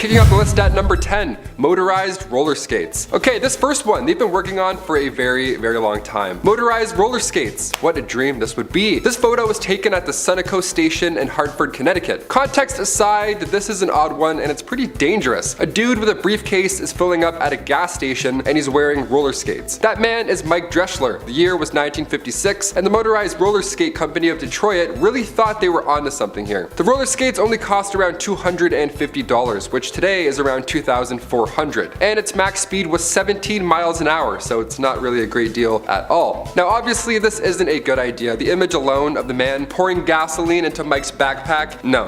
Kicking off the list at number 10, motorized roller skates. Okay, this first one they've been working on for a very long time. Motorized roller skates. What a dream this would be. This photo was taken at the Sunoco station in Hartford, Connecticut. Context aside, this is an odd one and it's pretty dangerous. A dude with a briefcase is filling up at a gas station and he's wearing roller skates. That man is Mike Dreschler. The year was 1956 and the motorized roller skate company of Detroit really thought they were onto something here. The roller skates only cost around $250, which today is around $2,400, and its max speed was 17 miles an hour, so it's not really a great deal at all. Now obviously this isn't a good idea. The image alone of the man pouring gasoline into Mike's backpack, no,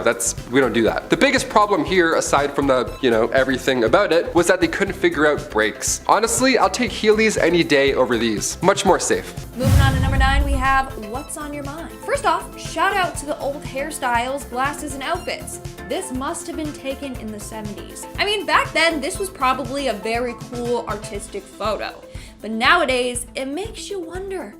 we don't do that. The biggest problem here, aside from the, everything about it, was that they couldn't figure out brakes. Honestly, I'll take Heelys any day over these. Much more safe. Moving on to number 9, we have what's on your mind. First off, shout out to the old hairstyles, glasses, and outfits. This must have been taken in the 70s. I mean, back then, this was probably a very cool artistic photo. But nowadays, it makes you wonder,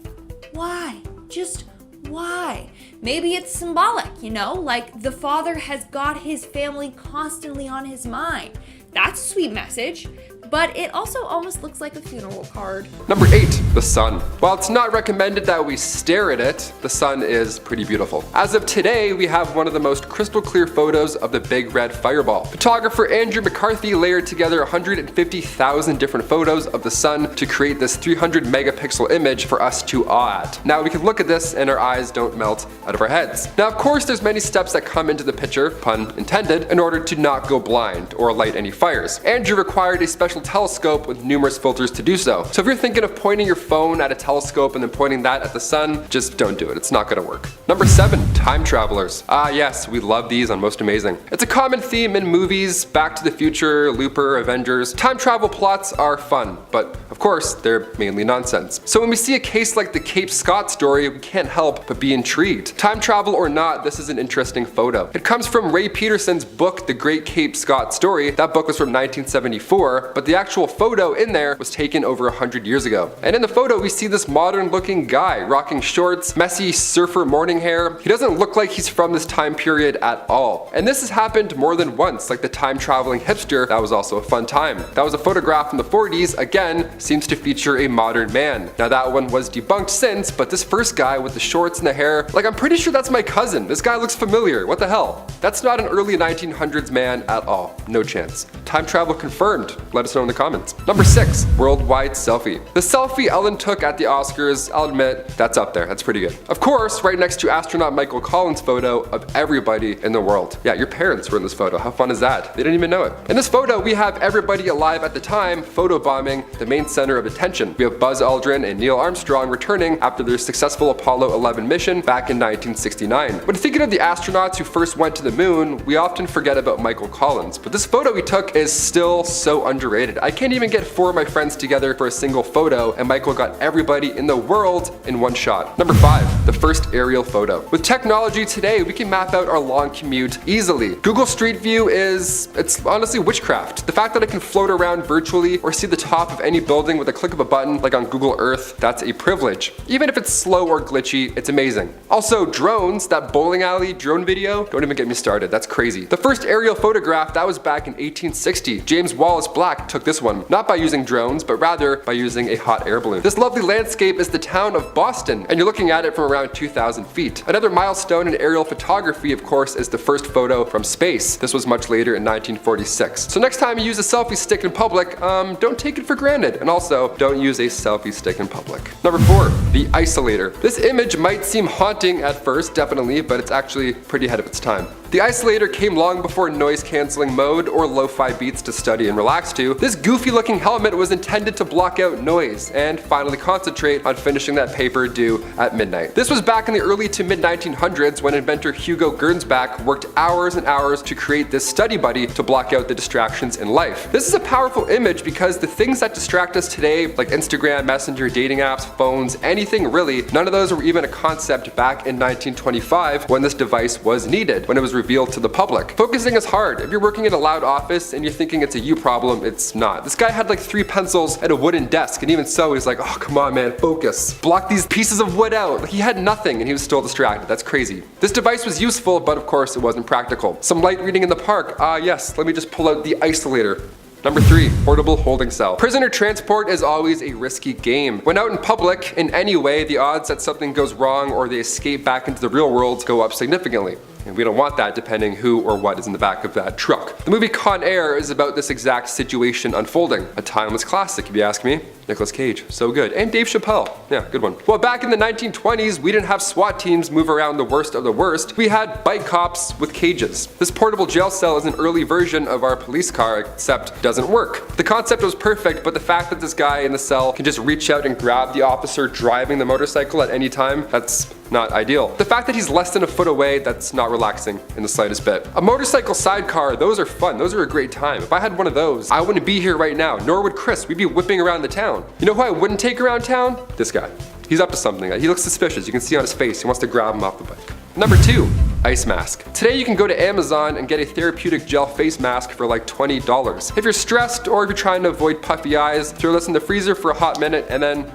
why? Just why? Maybe it's symbolic, like the father has got his family constantly on his mind. That's a sweet message. But it also almost looks like a funeral card. Number 8, the sun. While it's not recommended that we stare at it, the sun is pretty beautiful. As of today, we have one of the most crystal clear photos of the big red fireball. Photographer Andrew McCarthy layered together 150,000 different photos of the sun to create this 300 megapixel image for us to awe at. Now we can look at this and our eyes don't melt out of our heads. Now of course there's many steps that come into the picture, pun intended, in order to not go blind or light any fires. Andrew required a special telescope with numerous filters to do so. So if you're thinking of pointing your phone at a telescope and then pointing that at the sun, just don't do it. It's not gonna work. Number 7, time travelers. Ah yes, we love these on Most Amazing. It's a common theme in movies, Back to the Future, Looper, Avengers. Time travel plots are fun, but of course, they're mainly nonsense. So when we see a case like the Cape Scott story, we can't help but be intrigued. Time travel or not, this is an interesting photo. It comes from Ray Peterson's book, The Great Cape Scott Story. That book was from 1974, but the actual photo in there was taken over 100 years ago. And in the photo, we see this modern looking guy rocking shorts, messy surfer morning hair. He doesn't look like he's from this time period at all. And this has happened more than once, like the time traveling hipster. That was also a fun time. That was a photograph from the 40s, again, seems to feature a modern man. Now that one was debunked since, but this first guy with the shorts and the hair, like I'm pretty sure that's my cousin. This guy looks familiar. What the hell? That's not an early 1900s man at all. No chance. Time travel confirmed. Let us know in the comments. Number 6, worldwide selfie. The selfie Ellen took at the Oscars, I'll admit, that's up there. That's pretty good. Of course, right next to astronaut Michael Collins' photo of everybody in the world. Yeah, your parents were in this photo. How fun is that? They didn't even know it. In this photo, we have everybody alive at the time photobombing the main center of attention. We have Buzz Aldrin and Neil Armstrong returning after their successful Apollo 11 mission back in 1969. When thinking of the astronauts who first went to the moon, we often forget about Michael Collins, but this photo he took is still so underrated. I can't even get 4 of my friends together for a single photo, and Michael got everybody in the world in one shot. Number 5, the first aerial photo. With technology today, we can map out our long commute easily. Google Street View it's honestly witchcraft. The fact that I can float around virtually or see the top of any building with a click of a button like on Google Earth, that's a privilege. Even if it's slow or glitchy, it's amazing. Also, drones, that bowling alley drone video, don't even get me started, that's crazy. The first aerial photograph, that was back in 1860. James Wallace Black took this one, not by using drones, but rather by using a hot air balloon. This lovely landscape is the town of Boston, and you're looking at it from around 2,000 feet. Another milestone in aerial photography, of course, is the first photo from space. This was much later in 1946. So next time you use a selfie stick in public, don't take it for granted, and also don't use a selfie stick in public. Number 4, the isolator. This image might seem haunting at first, definitely, but it's actually pretty ahead of its time. The isolator came long before noise cancelling mode or lo-fi beats to study and relax to. This goofy looking helmet was intended to block out noise and finally concentrate on finishing that paper due at midnight. This was back in the early to mid 1900s when inventor Hugo Gernsback worked hours and hours to create this study buddy to block out the distractions in life. This is a powerful image because the things that distract us today, like Instagram, Messenger, dating apps, phones, anything really, none of those were even a concept back in 1925 when this device was needed, when it was revealed to the public. Focusing is hard. If you're working in a loud office and you're thinking it's a you problem, it's not. This guy had like 3 pencils and a wooden desk, and even so, he's like, oh, come on, man, focus. Block these pieces of wood out. Like, he had nothing and he was still distracted. That's crazy. This device was useful, but of course it wasn't practical. Some light reading in the park. Yes, let me just pull out the isolator. Number 3, portable holding cell. Prisoner transport is always a risky game. When out in public, in any way, the odds that something goes wrong or they escape back into the real world go up significantly. And we don't want that depending who or what is in the back of that truck. The movie Con Air is about this exact situation unfolding. A timeless classic, if you ask me. Nicolas Cage, so good. And Dave Chappelle, yeah, good one. Well, back in the 1920s, we didn't have SWAT teams move around the worst of the worst. We had bike cops with cages. This portable jail cell is an early version of our police car, except doesn't work. The concept was perfect, but the fact that this guy in the cell can just reach out and grab the officer driving the motorcycle at any time, that's not ideal. The fact that he's less than a foot away, that's not relaxing in the slightest bit. A motorcycle sidecar, those are fun. Those are a great time. If I had one of those, I wouldn't be here right now, nor would Chris. We'd be whipping around the town. You know who I wouldn't take around town? This guy. He's up to something. He looks suspicious. You can see on his face. He wants to grab him off the bike. Number 2, ice mask. Today you can go to Amazon and get a therapeutic gel face mask for like $20. If you're stressed or if you're trying to avoid puffy eyes, throw this in the freezer for a hot minute and then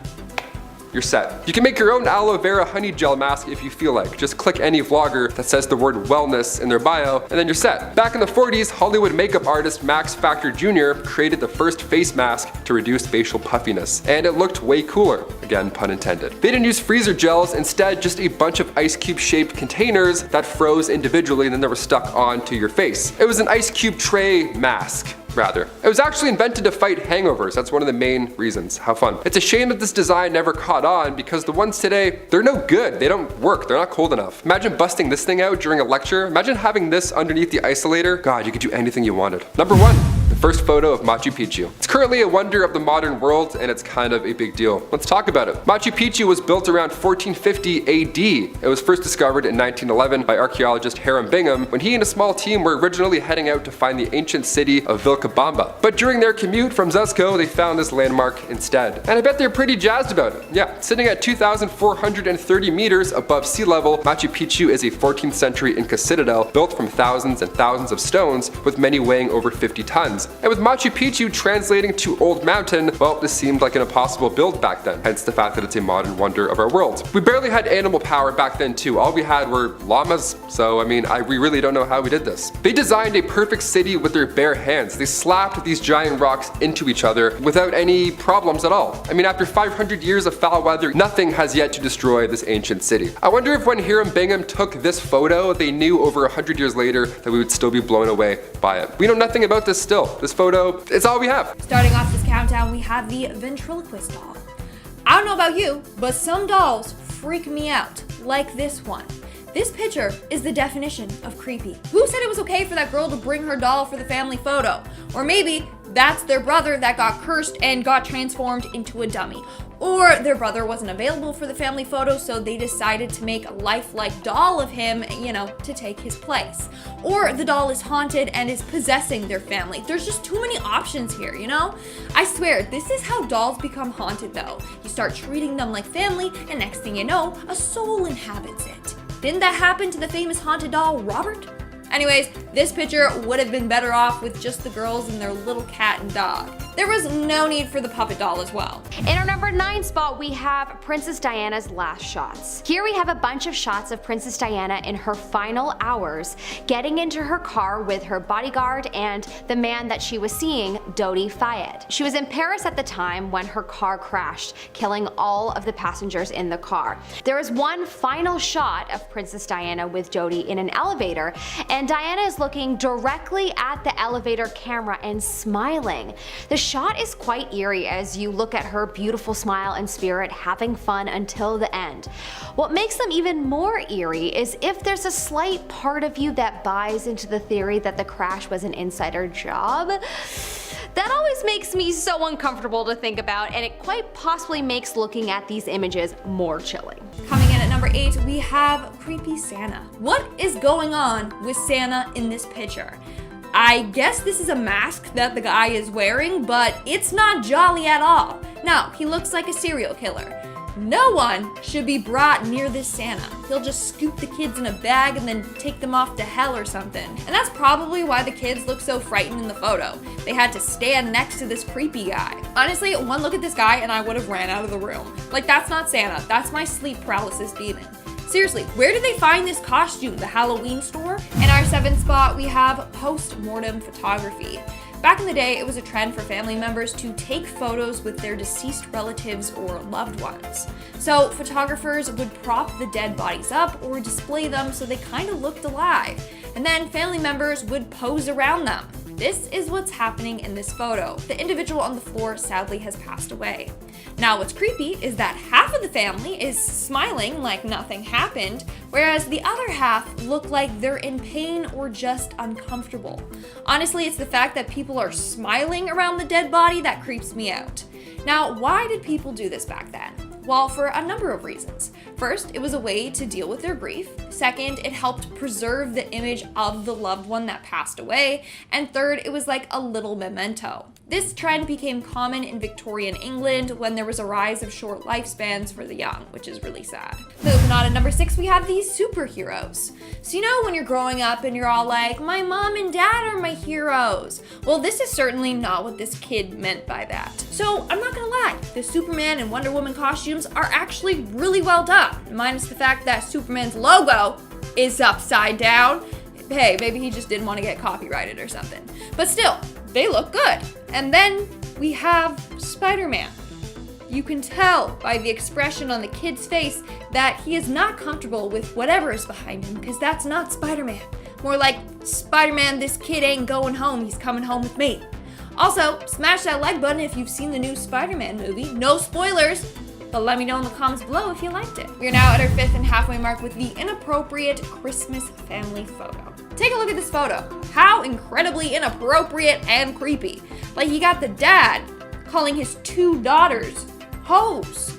you're set. You can make your own aloe vera honey gel mask if you feel like. Just click any vlogger that says the word wellness in their bio, and then you're set. Back in the 40s, Hollywood makeup artist Max Factor Jr. created the first face mask to reduce facial puffiness, and it looked way cooler. Again, pun intended. They didn't use freezer gels, instead just a bunch of ice cube shaped containers that froze individually and then they were stuck onto your face. It was an ice cube tray mask. Rather. It was actually invented to fight hangovers. That's one of the main reasons. How fun. It's a shame that this design never caught on because the ones today, they're no good. They don't work. They're not cold enough. Imagine busting this thing out during a lecture. Imagine having this underneath the isolator. God, you could do anything you wanted. Number 1. First photo of Machu Picchu. It's currently a wonder of the modern world and it's kind of a big deal. Let's talk about it. Machu Picchu was built around 1450 AD. It was first discovered in 1911 by archaeologist Hiram Bingham when he and a small team were originally heading out to find the ancient city of Vilcabamba. But during their commute from Cuzco, they found this landmark instead. And I bet they're pretty jazzed about it. Yeah, sitting at 2,430 meters above sea level, Machu Picchu is a 14th century Inca citadel built from thousands and thousands of stones with many weighing over 50 tons. And with Machu Picchu translating to Old Mountain, well, this seemed like an impossible build back then, hence the fact that it's a modern wonder of our world. We barely had animal power back then too. All we had were llamas, so I mean, we really don't know how we did this. They designed a perfect city with their bare hands. They slapped these giant rocks into each other without any problems at all. I mean, after 500 years of foul weather, nothing has yet to destroy this ancient city. I wonder if when Hiram Bingham took this photo, they knew over 100 years later that we would still be blown away by it. We know nothing about this still. This photo, it's all we have. Starting off this countdown, we have the ventriloquist doll. I don't know about you, but some dolls freak me out, like this one. This picture is the definition of creepy. Who said it was okay for that girl to bring her doll for the family photo? Or maybe that's their brother that got cursed and got transformed into a dummy. Or their brother wasn't available for the family photo, so they decided to make a lifelike doll of him, to take his place. Or the doll is haunted and is possessing their family. There's just too many options here, I swear, this is how dolls become haunted though. You start treating them like family, and next thing you know, a soul inhabits it. Didn't that happen to the famous haunted doll, Robert? Anyways, this picture would have been better off with just the girls and their little cat and dog. There was no need for the puppet doll as well. In our number 9 spot, we have Princess Diana's last shots. Here we have a bunch of shots of Princess Diana in her final hours, getting into her car with her bodyguard and the man that she was seeing, Dodi Fayed. She was in Paris at the time when her car crashed, killing all of the passengers in the car. There is one final shot of Princess Diana with Dodi in an elevator, and Diana is looking directly at the elevator camera and smiling. The shot is quite eerie as you look at her beautiful smile and spirit having fun until the end. What makes them even more eerie is if there's a slight part of you that buys into the theory that the crash was an insider job. That always makes me so uncomfortable to think about, and it quite possibly makes looking at these images more chilling. Coming in at number 8, we have creepy Santa. What is going on with Santa in this picture? I guess this is a mask that the guy is wearing, but it's not jolly at all. No, he looks like a serial killer. No one should be brought near this Santa. He'll just scoop the kids in a bag and then take them off to hell or something. And that's probably why the kids look so frightened in the photo. They had to stand next to this creepy guy. Honestly, one look at this guy and I would have ran out of the room. Like, that's not Santa, that's my sleep paralysis demon. Seriously, where did they find this costume? The Halloween store? In our 7th spot, we have post-mortem photography. Back in the day, it was a trend for family members to take photos with their deceased relatives or loved ones. So photographers would prop the dead bodies up or display them so they kind of looked alive. And then family members would pose around them. This is what's happening in this photo. The individual on the floor sadly has passed away. Now what's creepy is that half of the family is smiling like nothing happened, whereas the other half look like they're in pain or just uncomfortable. Honestly, it's the fact that people are smiling around the dead body that creeps me out. Now, why did people do this back then? Well, for a number of reasons. First, it was a way to deal with their grief. Second, it helped preserve the image of the loved one that passed away. And third, it was like a little memento. This trend became common in Victorian England when there was a rise of short lifespans for the young, which is really sad. Moving on to number 6, we have these superheroes. So you know when you're growing up and you're all like, my mom and dad are my heroes. Well, this is certainly not what this kid meant by that. So I'm not gonna lie, the Superman and Wonder Woman costumes are actually really well done, minus the fact that Superman's logo is upside down. Hey, maybe he just didn't want to get copyrighted or something. But still, they look good. And then we have Spider-Man. You can tell by the expression on the kid's face that he is not comfortable with whatever is behind him, because that's not Spider-Man. More like, Spider-Man, this kid ain't going home, he's coming home with me. Also, smash that like button if you've seen the new Spider-Man movie. No spoilers, but let me know in the comments below if you liked it. We are now at our 5th and halfway mark with the inappropriate Christmas family photo. Take a look at this photo. How incredibly inappropriate and creepy. Like, you got the dad calling his 2 daughters hoes.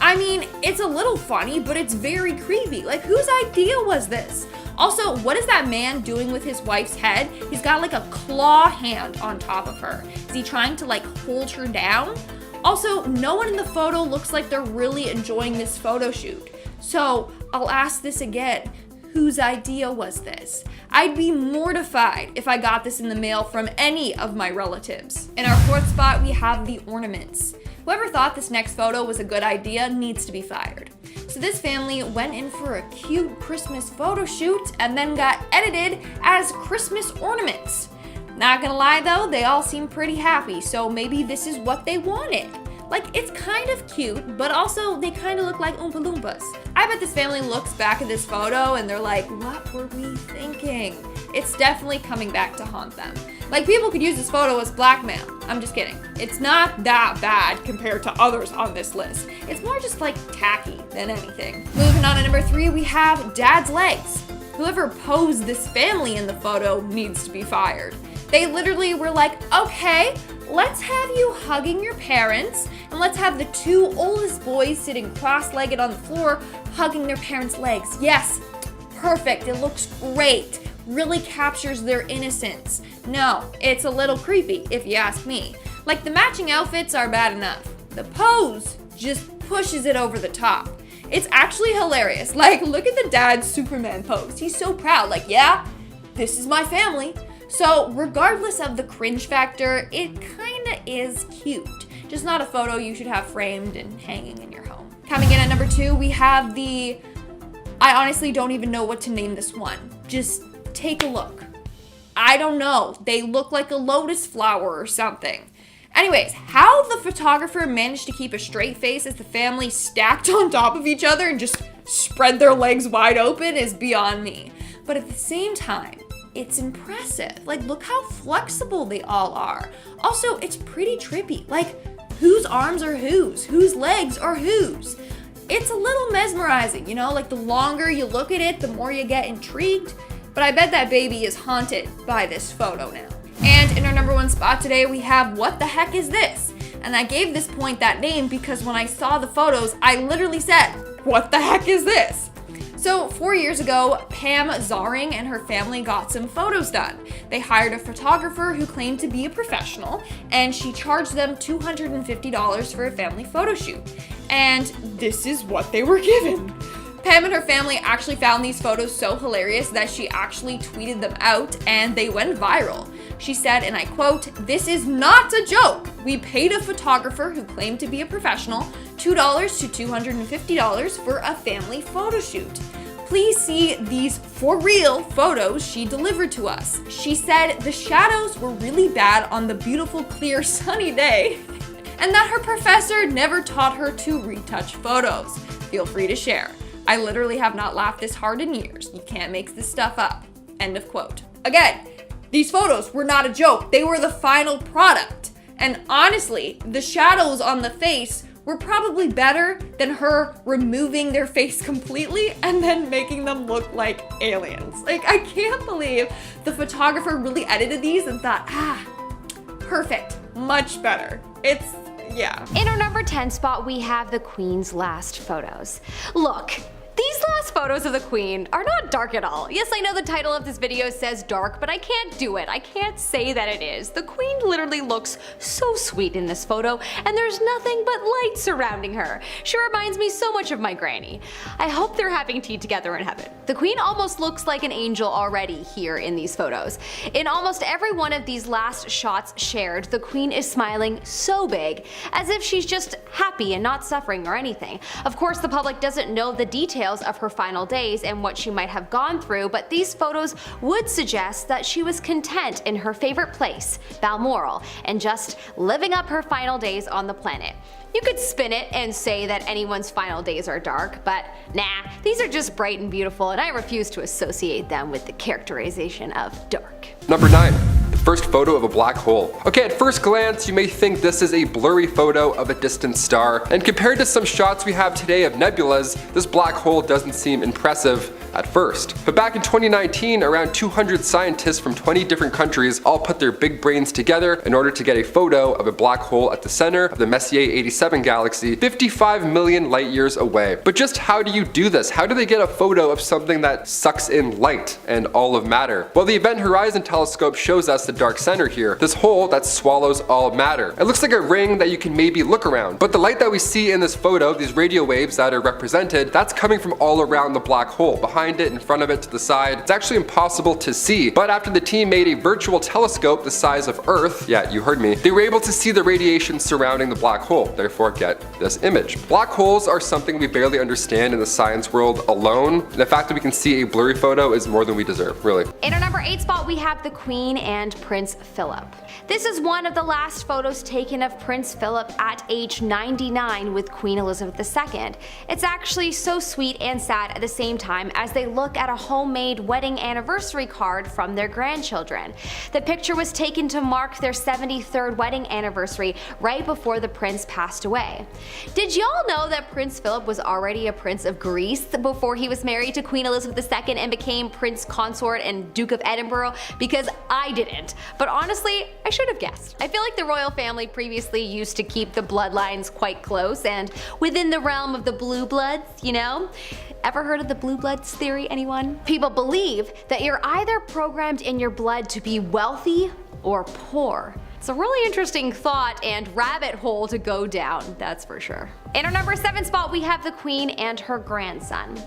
I mean, it's a little funny, but it's very creepy. Like, whose idea was this? Also, what is that man doing with his wife's head? He's got like a claw hand on top of her. Is he trying to like hold her down? Also, no one in the photo looks like they're really enjoying this photo shoot. So I'll ask this again. Whose idea was this? I'd be mortified if I got this in the mail from any of my relatives. In our 4th spot, we have the ornaments. Whoever thought this next photo was a good idea needs to be fired. So this family went in for a cute Christmas photo shoot and then got edited as Christmas ornaments. Not gonna lie though, they all seem pretty happy, so maybe this is what they wanted. Like, it's kind of cute, but also they kind of look like Oompa Loompas. I bet this family looks back at this photo and they're like, what were we thinking? It's definitely coming back to haunt them. Like, people could use this photo as blackmail. I'm just kidding. It's not that bad compared to others on this list. It's more just like tacky than anything. Moving on to number 3, we have dad's legs. Whoever posed this family in the photo needs to be fired. They literally were like, okay, let's have you hugging your parents, and let's have the 2 oldest boys sitting cross-legged on the floor hugging their parents' legs. Yes, perfect, it looks great. Really captures their innocence. No, it's a little creepy, if you ask me. Like, the matching outfits are bad enough. The pose just pushes it over the top. It's actually hilarious. Like, look at the dad's Superman pose. He's so proud, like, yeah, this is my family. So regardless of the cringe factor, it kinda is cute. Just not a photo you should have framed and hanging in your home. Coming in at number 2, we have the, I honestly don't even know what to name this one. Just take a look. I don't know. They look like a lotus flower or something. Anyways, how the photographer managed to keep a straight face as the family stacked on top of each other and just spread their legs wide open is beyond me. But at the same time, it's impressive. Like, look how flexible they all are. Also, it's pretty trippy. Like, whose arms are whose? Whose legs are whose? It's a little mesmerizing, you know? Like, the longer you look at it, the more you get intrigued. But I bet that baby is haunted by this photo now. And in our number 1 spot today, we have What the Heck Is This? And I gave this point that name because when I saw the photos, I literally said, what the heck is this? So 4 years ago, Pam Zaring and her family got some photos done. They hired a photographer who claimed to be a professional, and she charged them $250 for a family photo shoot. And this is what they were given. Pam and her family actually found these photos so hilarious that she actually tweeted them out, and they went viral. She said, and I quote, "This is not a joke. We paid a photographer who claimed to be a professional $2 to $250 for a family photo shoot. Please see these for real photos she delivered to us." She said the shadows were really bad on the beautiful, clear, sunny day, and that her professor never taught her to retouch photos. Feel free to share. I literally have not laughed this hard in years. You can't make this stuff up. End of quote. Again, these photos were not a joke. They were the final product. And honestly, the shadows on the face were probably better than her removing their face completely and then making them look like aliens. Like, I can't believe the photographer really edited these and thought, perfect, much better. Yeah. In our number 10 spot, we have the Queen's last photos. Look, these last photos of the Queen are not dark at all. Yes, I know the title of this video says dark, but I can't do it. I can't say that it is. The Queen literally looks so sweet in this photo, and there's nothing but light surrounding her. She reminds me so much of my granny. I hope they're having tea together in heaven. The Queen almost looks like an angel already here in these photos. In almost every one of these last shots shared, the Queen is smiling so big, as if she's just happy and not suffering or anything. Of course, the public doesn't know the details of her final days and what she might have gone through, but these photos would suggest that she was content in her favorite place, Balmoral, and just living up her final days on the planet. You could spin it and say that anyone's final days are dark, but nah, these are just bright and beautiful, and I refuse to associate them with the characterization of dark. Number 9. First photo of a black hole. Okay, at first glance, you may think this is a blurry photo of a distant star, and compared to some shots we have today of nebulas, this black hole doesn't seem impressive at first. But back in 2019, around 200 scientists from 20 different countries all put their big brains together in order to get a photo of a black hole at the center of the Messier 87 galaxy, 55 million light years away. But just how do you do this? How do they get a photo of something that sucks in light and all of matter? Well, the Event Horizon telescope shows us the dark center here, this hole that swallows all matter. It looks like a ring that you can maybe look around, but the light that we see in this photo, these radio waves that are represented, that's coming from all around the black hole, behind it, in front of it, to the side. It's actually impossible to see, but after the team made a virtual telescope the size of Earth, yeah, you heard me, they were able to see the radiation surrounding the black hole, therefore get this image. Black holes are something we barely understand in the science world alone, and the fact that we can see a blurry photo is more than we deserve, really. In our number 8 spot, we have the Queen and Prince Philip. This is one of the last photos taken of Prince Philip at age 99 with Queen Elizabeth II. It's actually so sweet and sad at the same time as they look at a homemade wedding anniversary card from their grandchildren. The picture was taken to mark their 73rd wedding anniversary right before the prince passed away. Did y'all know that Prince Philip was already a prince of Greece before he was married to Queen Elizabeth II and became Prince Consort and Duke of Edinburgh? Because I didn't. But honestly, I should have guessed. I feel like the royal family previously used to keep the bloodlines quite close and within the realm of the blue bloods, you know? Ever heard of the blue bloods theory, anyone? People believe that you're either programmed in your blood to be wealthy or poor. It's a really interesting thought and rabbit hole to go down, that's for sure. In our number 7 spot, we have the Queen and her grandson.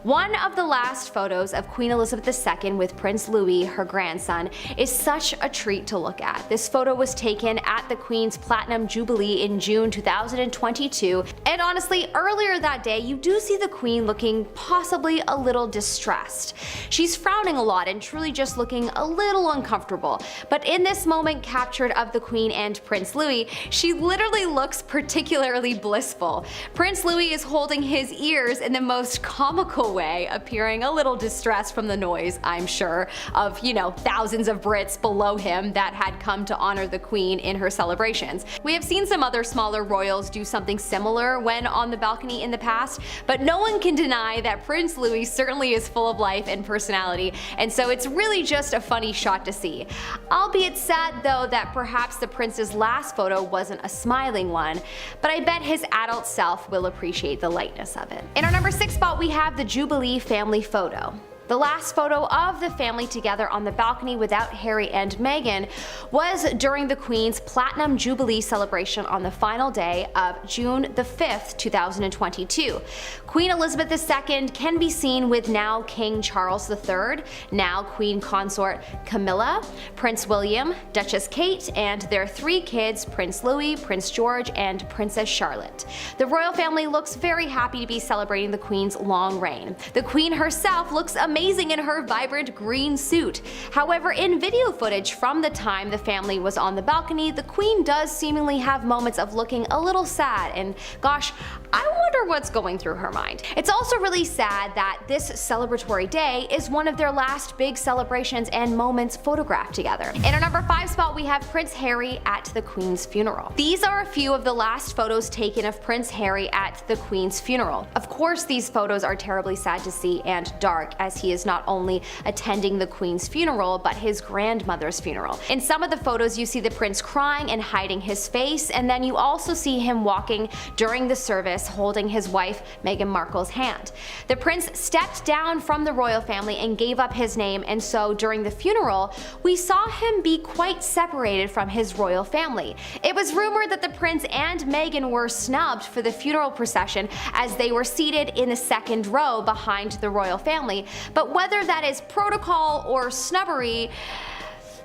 One of the last photos of Queen Elizabeth II with Prince Louis, her grandson, is such a treat to look at. This photo was taken at the Queen's Platinum Jubilee in June 2022, and honestly, earlier that day, you do see the Queen looking possibly a little distressed. She's frowning a lot and truly just looking a little uncomfortable, but in this moment captured of the Queen and Prince Louis, she literally looks particularly blissful. Prince Louis is holding his ears in the most comical way, appearing a little distressed from the noise, I'm sure, of, you know, thousands of Brits below him that had come to honor the Queen in her celebrations. We have seen some other smaller royals do something similar when on the balcony in the past, but no one can deny that Prince Louis certainly is full of life and personality, and so it's really just a funny shot to see. Albeit sad though that perhaps the prince's last photo wasn't a smiling one, but I bet his adult self will appreciate the lightness of it. In our number 6 spot, we have the Jubilee family photo. The last photo of the family together on the balcony without Harry and Meghan was during the Queen's Platinum Jubilee celebration on the final day of June the 5th, 2022. Queen Elizabeth II can be seen with now King Charles III, now Queen Consort Camilla, Prince William, Duchess Kate, and their 3 kids, Prince Louis, Prince George, and Princess Charlotte. The royal family looks very happy to be celebrating the Queen's long reign. The Queen herself looks amazing in her vibrant green suit. However, in video footage from the time the family was on the balcony, the Queen does seemingly have moments of looking a little sad, and gosh, I wonder what's going through her mind. It's also really sad that this celebratory day is one of their last big celebrations and moments photographed together. In our number 5 spot, we have Prince Harry at the Queen's funeral. These are a few of the last photos taken of Prince Harry at the Queen's funeral. Of course, these photos are terribly sad to see and dark, as he is not only attending the Queen's funeral, but his grandmother's funeral. In some of the photos, you see the prince crying and hiding his face, and then you also see him walking during the service holding his wife Meghan Markle's hand. The prince stepped down from the royal family and gave up his name, and so during the funeral, we saw him be quite separated from his royal family. It was rumored that the prince and Meghan were snubbed for the funeral procession as they were seated in the second row behind the royal family, but whether that is protocol or snubbery,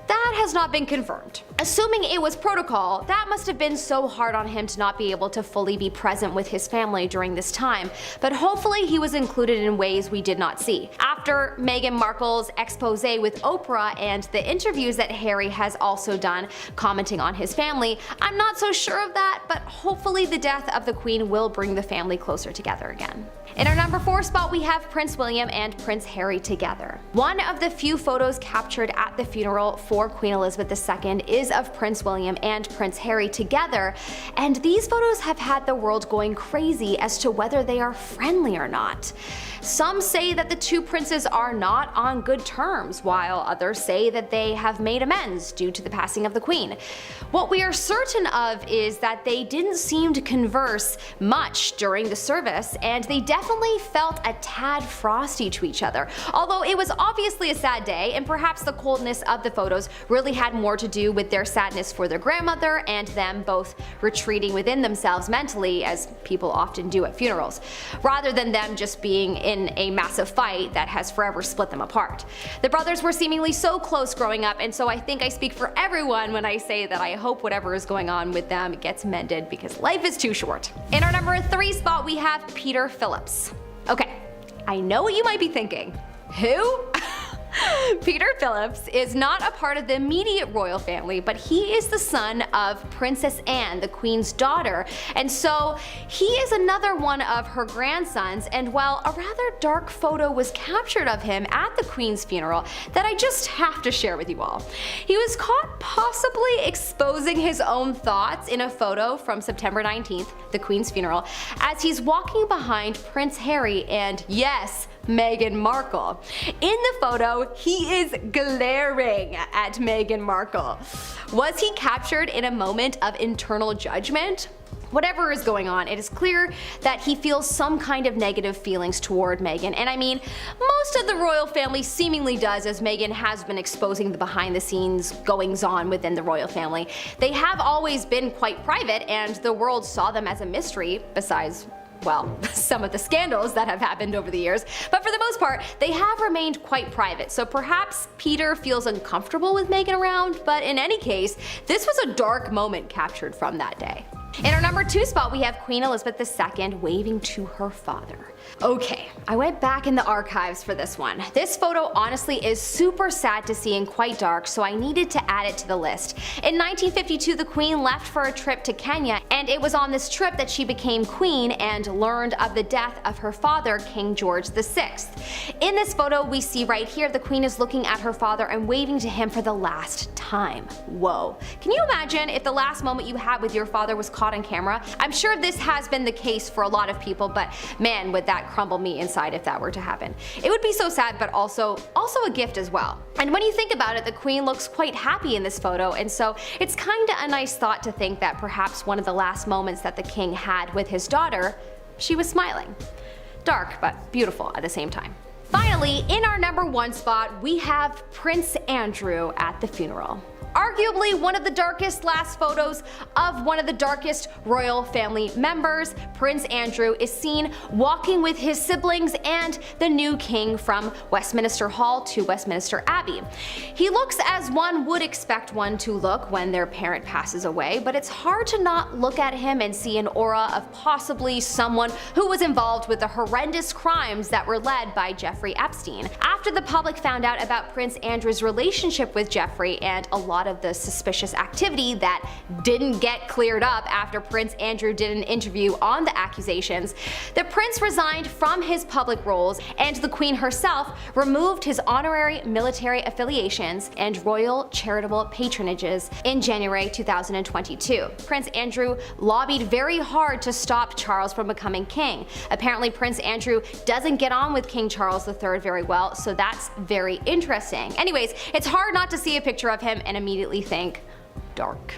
that has not been confirmed. Assuming it was protocol, that must have been so hard on him to not be able to fully be present with his family during this time, but hopefully he was included in ways we did not see. After Meghan Markle's expose with Oprah and the interviews that Harry has also done commenting on his family, I'm not so sure of that, but hopefully the death of the Queen will bring the family closer together again. In our number 4 spot, we have Prince William and Prince Harry together. One of the few photos captured at the funeral for Queen Elizabeth II is of Prince William and Prince Harry together, and these photos have had the world going crazy as to whether they are friendly or not. Some say that the two princes are not on good terms, while others say that they have made amends due to the passing of the Queen. What we are certain of is that they didn't seem to converse much during the service, and they definitely felt a tad frosty to each other. Although it was obviously a sad day, and perhaps the coldness of the photos really had more to do with their sadness for their grandmother and them both retreating within themselves mentally, as people often do at funerals, rather than them just being in a massive fight that has forever split them apart. The brothers were seemingly so close growing up, and so I think I speak for everyone when I say that I hope whatever is going on with them gets mended, because life is too short. In our number 3 spot, we have Peter Phillips. Okay, I know what you might be thinking. Who? Peter Phillips is not a part of the immediate royal family, but he is the son of Princess Anne, the Queen's daughter, and so he is another one of her grandsons. And while a rather dark photo was captured of him at the Queen's funeral that I just have to share with you all, he was caught possibly exposing his own thoughts in a photo from September 19th, the Queen's funeral, as he's walking behind Prince Harry and, yes, Meghan Markle. In the photo, he is glaring at Meghan Markle. Was he captured in a moment of internal judgment? Whatever is going on, it is clear that he feels some kind of negative feelings toward Meghan, and I mean, most of the royal family seemingly does, as Meghan has been exposing the behind-the-scenes goings-on within the royal family. They have always been quite private, and the world saw them as a mystery, besides, well, some of the scandals that have happened over the years, but for the most part, they have remained quite private, so perhaps Peter feels uncomfortable with Meghan around, but in any case, this was a dark moment captured from that day. In our number 2 spot, we have Queen Elizabeth II waving to her father. Okay, I went back in the archives for this one. This photo honestly is super sad to see and quite dark, so I needed to add it to the list. In 1952, the Queen left for a trip to Kenya, and it was on this trip that she became Queen and learned of the death of her father, King George VI. In this photo, we see right here the Queen is looking at her father and waving to him for the last time. Whoa. Can you imagine if the last moment you had with your father was caught on camera? I'm sure this has been the case for a lot of people, but man, would that crumble me inside if that were to happen. It would be so sad, but also a gift as well. And when you think about it, the Queen looks quite happy in this photo, and so it's kinda a nice thought to think that perhaps one of the last moments that the King had with his daughter, she was smiling. dark, but beautiful at the same time. Finally, in our number 1 spot, we have Prince Andrew at the funeral. Arguably one of the darkest last photos of one of the darkest royal family members, Prince Andrew is seen walking with his siblings and the new king from Westminster Hall to Westminster Abbey. He looks as one would expect one to look when their parent passes away, but it's hard to not look at him and see an aura of possibly someone who was involved with the horrendous crimes that were led by Jeffrey Epstein. After the public found out about Prince Andrew's relationship with Jeffrey and a lot of the suspicious activity that didn't get cleared up after Prince Andrew did an interview on the accusations, the prince resigned from his public roles and the Queen herself removed his honorary military affiliations and royal charitable patronages in January 2022. Prince Andrew lobbied very hard to stop Charles from becoming king. Apparently Prince Andrew doesn't get on with King Charles III very well, so that's very interesting. Anyways, it's hard not to see a picture of him and immediately think dark.